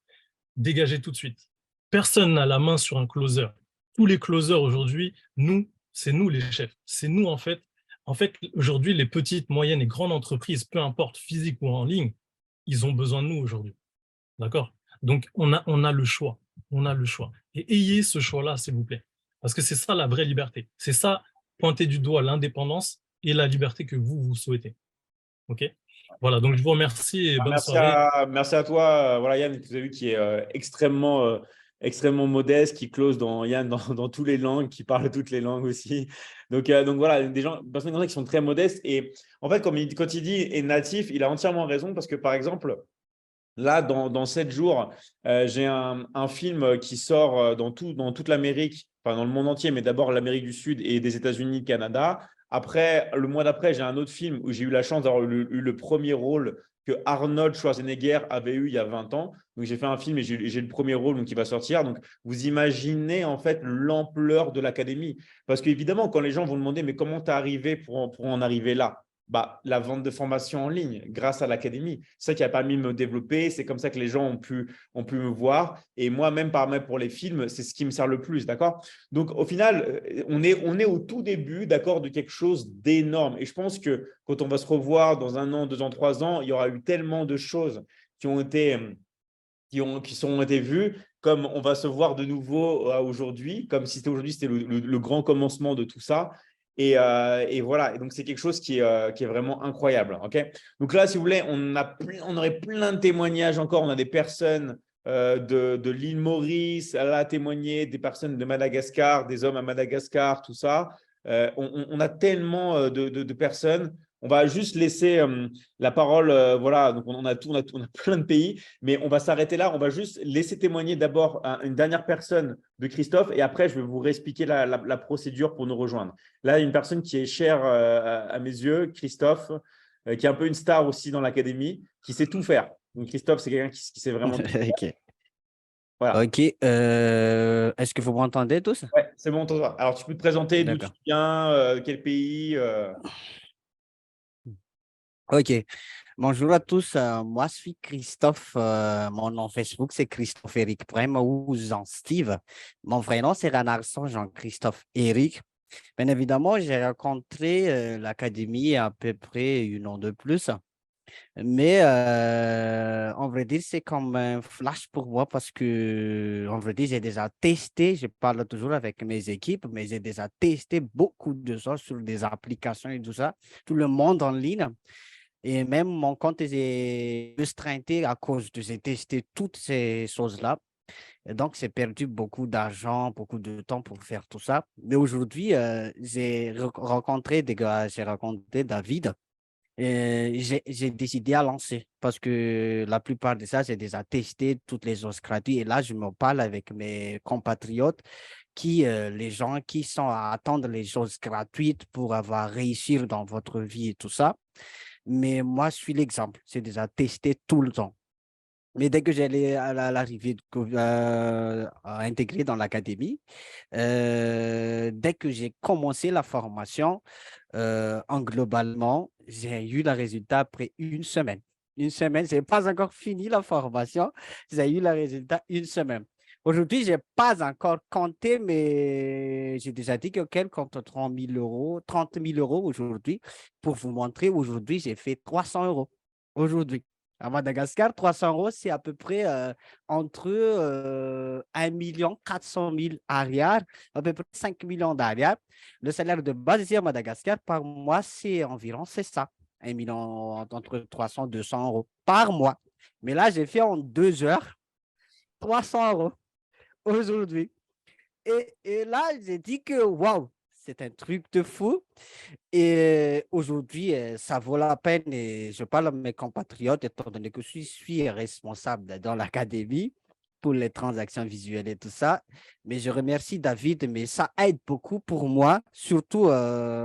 dégagez tout de suite. Personne n'a la main sur un closer. Tous les closers aujourd'hui, c'est nous les chefs. C'est nous, en fait. En fait, aujourd'hui, les petites, moyennes et grandes entreprises, peu importe physique ou en ligne, ils ont besoin de nous aujourd'hui. D'accord? Donc, on a le choix. On a le choix. Et ayez ce choix-là, s'il vous plaît. Parce que c'est ça la vraie liberté. C'est ça, pointer du doigt l'indépendance et la liberté que vous souhaitez. OK? Voilà, donc je vous remercie et bonne soirée. Merci à toi, voilà, Yann, que vous avez vu, qui est extrêmement modeste, qui close dans toutes les langues, qui parle toutes les langues aussi. Donc voilà, des personnes comme ça qui sont très modestes. Et en fait, quand il dit est natif, il a entièrement raison parce que, par exemple, là, dans 7 jours, j'ai un film qui sort dans toute l'Amérique, enfin dans le monde entier, mais d'abord l'Amérique du Sud et des États-Unis, Canada. Après, le mois d'après, j'ai un autre film où j'ai eu la chance d'avoir eu le premier rôle que Arnold Schwarzenegger avait eu il y a 20 ans. Donc, j'ai fait un film et j'ai le premier rôle qui va sortir. Donc, vous imaginez en fait l'ampleur de l'académie. Parce qu'évidemment, quand les gens vont demander « mais comment tu es arrivé pour en arriver là ?» la vente de formation en ligne grâce à l'académie. C'est ça qui a permis de me développer. C'est comme ça que les gens ont pu me voir. Et moi, même pour les films, c'est ce qui me sert le plus. D'accord? Donc, au final, on est au tout début, d'accord, de quelque chose d'énorme. Et je pense que quand on va se revoir dans 1 an, 2 ans, 3 ans, il y aura eu tellement de choses qui ont été vues, comme on va se voir de nouveau aujourd'hui, comme si c'était le grand commencement de tout ça. Et voilà. Et donc, c'est quelque chose qui est vraiment incroyable. OK? Donc là, si vous voulez, on aurait plein de témoignages encore. On a des personnes de l'île Maurice à témoigner, des personnes de Madagascar, des hommes à Madagascar, tout ça. On a tellement de personnes. On va juste laisser la parole. Voilà, donc on a plein de pays, mais on va s'arrêter là. On va juste laisser témoigner d'abord une dernière personne de Christophe et après, je vais vous réexpliquer la procédure pour nous rejoindre. Là, une personne qui est chère à mes yeux, Christophe, qui est un peu une star aussi dans l'académie, qui sait tout faire. Donc, Christophe, c'est quelqu'un qui sait vraiment tout faire. Ok. Voilà. Ok. Est-ce que vous m'entendez tous? Ouais, c'est bon, toi. Alors, tu peux te présenter d'où tu D'accord. viens, quel pays Ok. Bonjour à tous. Moi, je suis Christophe. Mon nom Facebook, c'est Christophe Eric Prem ou Jean-Steve. Mon vrai nom, c'est Ranarson Jean-Christophe Eric. Bien évidemment, j'ai rencontré l'académie à peu près 1 an de plus. Mais en vrai dire, c'est comme un flash pour moi parce que, en vrai dire, j'ai déjà testé, je parle toujours avec mes équipes, mais j'ai déjà testé beaucoup de choses sur des applications et tout ça, tout le monde en ligne. Et même mon compte est restreint à cause de j'ai testé toutes ces choses-là. Et donc, j'ai perdu beaucoup d'argent, beaucoup de temps pour faire tout ça. Mais aujourd'hui, j'ai rencontré David. Et j'ai décidé à lancer parce que la plupart de ça, j'ai déjà testé toutes les choses gratuites. Et là, je me parle avec mes compatriotes les gens qui sont à attendre les choses gratuites pour avoir réussir dans votre vie et tout ça. Mais moi, je suis l'exemple. J'ai déjà testé tout le temps. Mais dès que j'allais à l'arrivée à intégrer dans l'académie, dès que j'ai commencé la formation, en globalement, j'ai eu le résultat après 1 semaine. 1 semaine, je n'ai pas encore fini la formation, j'ai eu le résultat 1 semaine. Aujourd'hui, je n'ai pas encore compté, mais j'ai déjà dit que quelqu'un compte 30 000 euros aujourd'hui. Pour vous montrer, aujourd'hui, j'ai fait 300 euros. Aujourd'hui. À Madagascar, 300 euros, c'est à peu près entre 1 400 000 arrière, à peu près 5 millions d'arrière. Le salaire de base ici à Madagascar, par mois, c'est environ, c'est ça, 1 million, entre 300 et 200 euros par mois. Mais là, j'ai fait en 2 heures 300 euros aujourd'hui. Et là, j'ai dit que, waouh, c'est un truc de fou. Et aujourd'hui, ça vaut la peine. Et je parle à mes compatriotes, étant donné que je suis responsable dans l'académie pour les transactions visuelles et tout ça. Mais je remercie David, mais ça aide beaucoup pour moi. Surtout,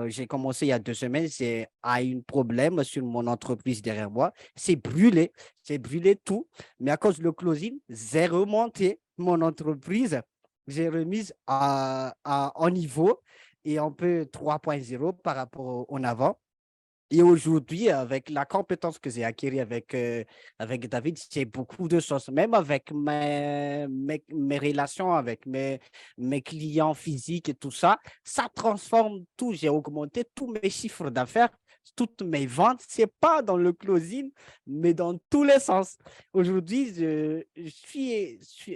j'ai commencé il y a 2 semaines, j'ai un problème sur mon entreprise derrière moi. C'est brûlé, j'ai brûlé tout. Mais à cause du closing, j'ai remonté mon entreprise. J'ai remise en niveau et un peu 3.0 par rapport en avant. Et aujourd'hui, avec la compétence que j'ai acquise avec David, j'ai beaucoup de choses, même avec mes relations avec mes clients physiques et tout ça, ça transforme tout. J'ai augmenté tous mes chiffres d'affaires, toutes mes ventes. Ce n'est pas dans le closing, mais dans tous les sens. Aujourd'hui,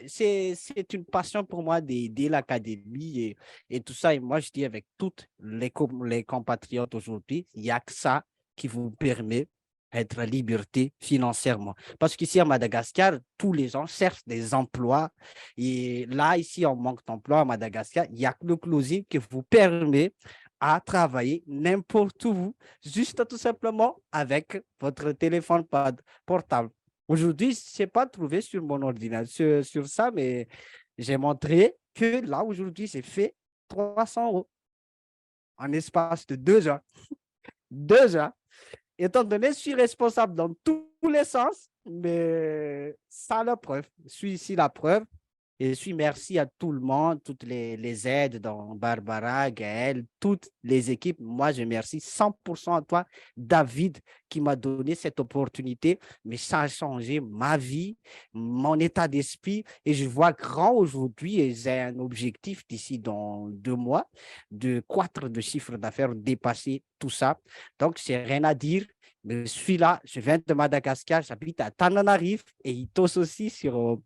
c'est une passion pour moi d'aider l'académie et tout ça. Et moi, je dis avec toutes les compatriotes aujourd'hui, il n'y a que ça qui vous permet d'être en liberté financièrement. Parce qu'ici à Madagascar, tous les gens cherchent des emplois. Et là, ici, on manque d'emplois à Madagascar. Il y a que le closing qui vous permet à travailler n'importe où, juste tout simplement avec votre téléphone portable. Aujourd'hui, je n'ai pas trouvé sur mon ordinateur sur ça, mais j'ai montré que là, aujourd'hui, j'ai fait 300 euros en espace de 2 heures. 2 heures. Étant donné que je suis responsable dans tous les sens, mais ça la preuve. Je suis ici la preuve. Et je suis merci à tout le monde, toutes les aides, dans Barbara, Gaël, toutes les équipes. Moi, je remercie 100% à toi, David, qui m'a donné cette opportunité. Mais ça a changé ma vie, mon état d'esprit. Et je vois grand aujourd'hui et j'ai un objectif d'ici dans 2 mois de croître de chiffre d'affaires, dépasser tout ça. Donc, je n'ai rien à dire. Je suis là, je viens de Madagascar, j'habite à Tananarive et Itos aussi sur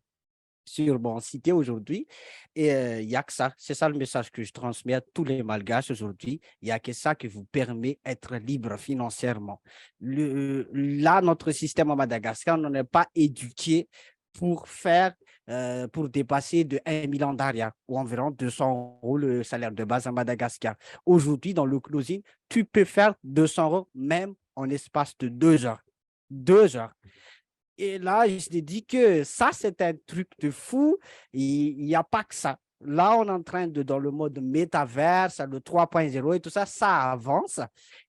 mon cité aujourd'hui. Et il n'y a que ça. C'est ça le message que je transmets à tous les Malgaches aujourd'hui. Il n'y a que ça qui vous permet d'être libre financièrement. Là, notre système à Madagascar, on n'est pas éduqué pour pour dépasser de 1 million d'arias ou environ 200 € le salaire de base à Madagascar. Aujourd'hui, dans le closing, tu peux faire 200 € même en espace de 2 heures. 2 heures. Et là, je te dis que ça, c'est un truc de fou. Il n'y a pas que ça. Là, on est en train de, dans le mode métaverse, le 3.0 et tout ça, ça avance.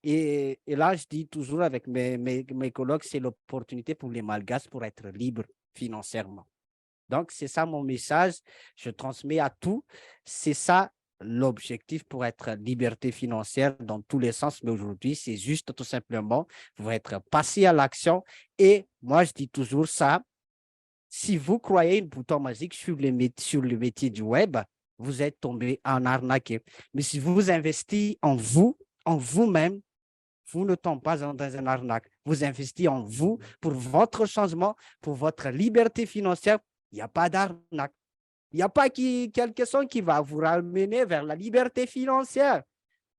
Et là, je dis toujours avec mes collègues, c'est l'opportunité pour les Malgaches pour être libres financièrement. Donc, c'est ça mon message. Je transmets à tout. C'est ça l'objectif pour être liberté financière dans tous les sens. Mais aujourd'hui, c'est juste tout simplement, vous être passé à l'action. Et moi, je dis toujours ça. Si vous croyez une bouton magique sur le métier du web, vous êtes tombé en arnaqué. Mais si vous investissez en vous-même, vous ne tombez pas dans un arnaque. Vous investissez en vous pour votre changement, pour votre liberté financière. Il n'y a pas d'arnaque. Il n'y a pas quelqu'un qui va vous ramener vers la liberté financière.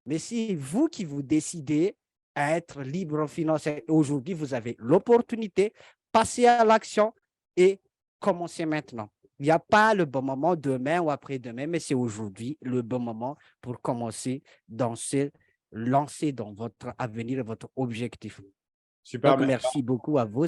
Mais c'est vous qui vous décidez à être libre financier. Aujourd'hui, vous avez l'opportunité, passez à l'action et commencez maintenant. Il n'y a pas le bon moment demain ou après-demain, mais c'est aujourd'hui le bon moment pour commencer dans lancer dans votre avenir et votre objectif. Super. Donc, merci beaucoup à vous.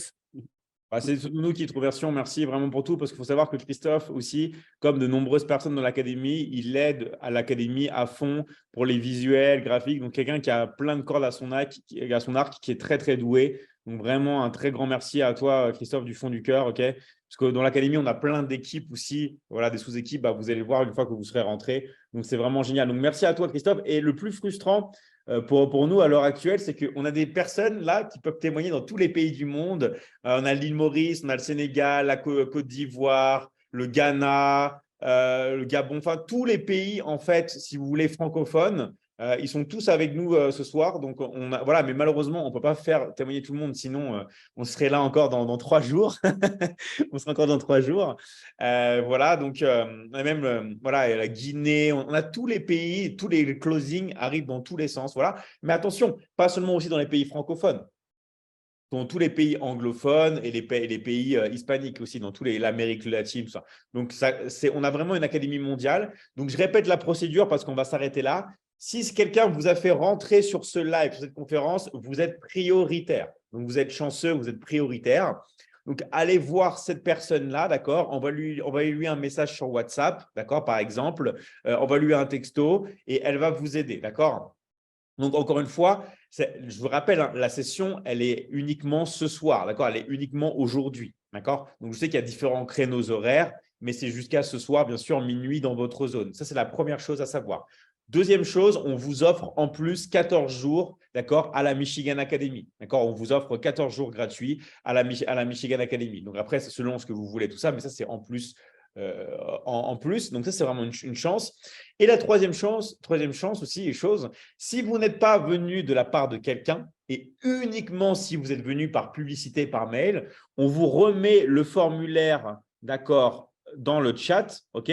C'est nous qui Troversion, merci vraiment pour tout, parce qu'il faut savoir que Christophe aussi, comme de nombreuses personnes dans l'académie, il aide à l'académie à fond pour les visuels, graphiques. Donc, quelqu'un qui a plein de cordes à son arc, qui est très, très doué. Donc, vraiment, un très grand merci à toi, Christophe, du fond du cœur. Okay, parce que dans l'académie, on a plein d'équipes aussi, voilà, des sous-équipes. Vous allez voir une fois que vous serez rentrés. Donc, c'est vraiment génial. Donc, merci à toi, Christophe. Et le plus frustrant pour nous à l'heure actuelle, c'est qu'on a des personnes là qui peuvent témoigner dans tous les pays du monde. On a l'île Maurice, on a le Sénégal, la Côte d'Ivoire, le Ghana, le Gabon, enfin tous les pays en fait, si vous voulez, francophones. Ils sont tous avec nous ce soir. Donc, voilà, mais malheureusement, on ne peut pas faire témoigner tout le monde, sinon on serait là encore dans 3 jours. On sera encore dans 3 jours. Voilà, donc on a même voilà, la Guinée, on a tous les pays, tous les closings arrivent dans tous les sens. Voilà. Mais attention, pas seulement aussi dans les pays francophones. Dans tous les pays anglophones et les pays hispaniques aussi, dans l'Amérique latine, tout ça. Donc, on a vraiment une académie mondiale. Donc, je répète la procédure parce qu'on va s'arrêter là. Si quelqu'un vous a fait rentrer sur ce live, sur cette conférence, vous êtes prioritaire. Donc, vous êtes chanceux, vous êtes prioritaire. Donc, allez voir cette personne-là, d'accord? On va lui un message sur WhatsApp, d'accord? Par exemple, on va lui un texto et elle va vous aider, d'accord? Donc, encore une fois, je vous rappelle, hein, la session, elle est uniquement ce soir, d'accord? Elle est uniquement aujourd'hui, d'accord? Donc, je sais qu'il y a différents créneaux horaires, mais c'est jusqu'à ce soir, bien sûr, minuit dans votre zone. Ça, c'est la première chose à savoir. Deuxième chose, on vous offre en plus 14 jours, d'accord, à la Michigan Academy, d'accord? On vous offre 14 jours gratuits à la Michigan Academy. Donc, après, c'est selon ce que vous voulez, tout ça, mais ça, c'est en plus. Donc ça, c'est vraiment une chance. Et la troisième chance aussi, si vous n'êtes pas venu de la part de quelqu'un et uniquement si vous êtes venu par publicité, par mail, on vous remet le formulaire, d'accord, dans le chat, ok,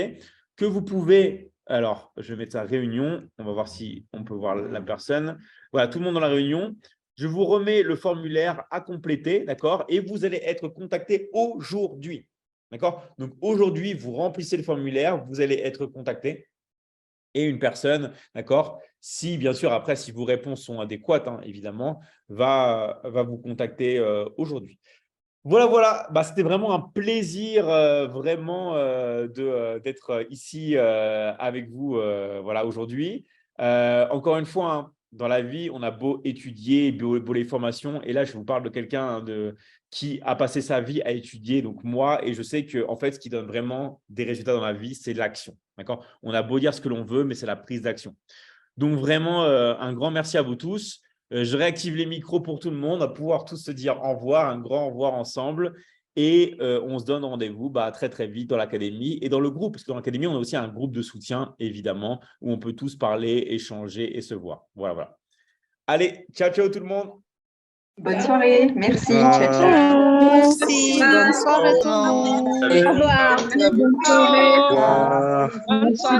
que vous pouvez… Alors, je vais mettre ça réunion. On va voir si on peut voir la personne. Voilà, tout le monde dans la réunion. Je vous remets le formulaire à compléter, d'accord, et vous allez être contacté aujourd'hui. D'accord? Donc, aujourd'hui, vous remplissez le formulaire, vous allez être contacté et une personne, d'accord, si bien sûr, après, si vos réponses sont adéquates, hein, évidemment, va vous contacter aujourd'hui. Voilà. C'était vraiment un plaisir vraiment d'être ici avec vous voilà, aujourd'hui. Encore une fois, hein, dans la vie, on a beau étudier, beau les formations. Et là, je vous parle de quelqu'un qui a passé sa vie à étudier, donc moi, et je sais que en fait, ce qui donne vraiment des résultats dans ma vie, c'est l'action. D'accord ? On a beau dire ce que l'on veut, mais c'est la prise d'action. Donc, vraiment, un grand merci à vous tous. Je réactive les micros pour tout le monde. On va pouvoir tous se dire au revoir, un grand au revoir ensemble. Et on se donne rendez-vous très, très vite dans l'académie et dans le groupe. Parce que dans l'académie, on a aussi un groupe de soutien, évidemment, où on peut tous parler, échanger et se voir. Voilà, voilà. Allez, ciao, ciao tout le monde. Bonne soirée. Merci. Ciao, ciao. Merci. Bonne soirée tout le monde. Au revoir. Bonne soirée. Bonne soirée.